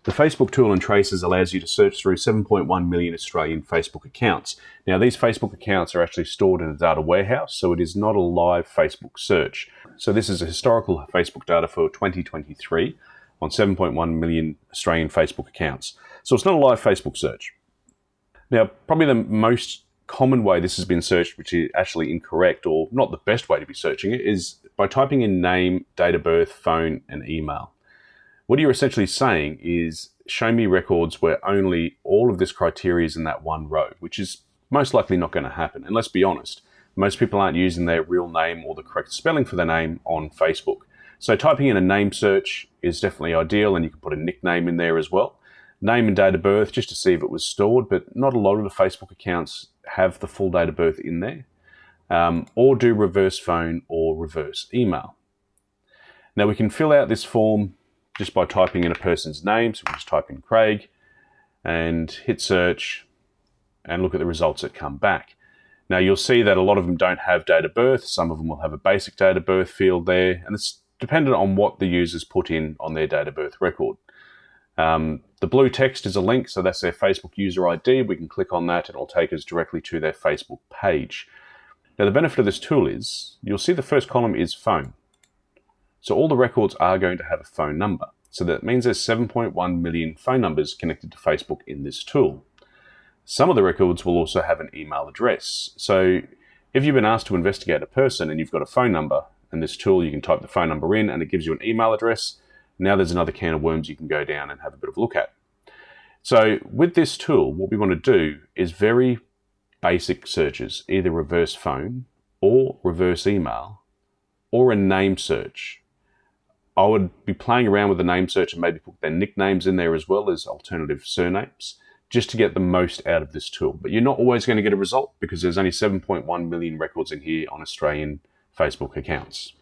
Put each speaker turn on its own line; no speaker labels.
The Facebook tool in Tracers allows you to search through 7.1 million Australian Facebook accounts. Now, these Facebook accounts are actually stored in a data warehouse, so it is not a live Facebook search. So this is a historical Facebook data for 2023 on 7.1 million Australian Facebook accounts. So it's not a live Facebook search. Now, probably the most common way this has been searched, which is actually incorrect or not the best way to be searching it, is by typing in name, date of birth, phone, and email. What you're essentially saying is, show me records where only all of this criteria is in that one row, which is most likely not going to happen. And let's be honest, most people aren't using their real name or the correct spelling for their name on Facebook. So typing in a name search is definitely ideal, and you can put a nickname in there as well. Name and date of birth, just to see if it was stored, but not a lot of the Facebook accounts have the full date of birth in there. Or do reverse phone or reverse email. Now we can fill out this form just by typing in a person's name. So we'll just type in Craig and hit search and look at the results that come back. Now you'll see that a lot of them don't have date of birth. Some of them will have a basic date of birth field there, and it's dependent on what the users put in on their date of birth record. The blue text is a link, so that's their Facebook user ID. We can click on that and it'll take us directly to their Facebook page. Now the benefit of this tool is, you'll see the first column is phone. So all the records are going to have a phone number. So that means there's 7.1 million phone numbers connected to Facebook in this tool. Some of the records will also have an email address. So if you've been asked to investigate a person and you've got a phone number, in this tool you can type the phone number in and it gives you an email address. Now there's another can of worms you can go down and have a bit of a look at. So with this tool, what we want to do is very basic searches, either reverse phone or reverse email or a name search. I would be playing around with the name search and maybe put their nicknames in there as well as alternative surnames, just to get the most out of this tool. But you're not always going to get a result because there's only 7.1 million records in here on Australian Facebook accounts.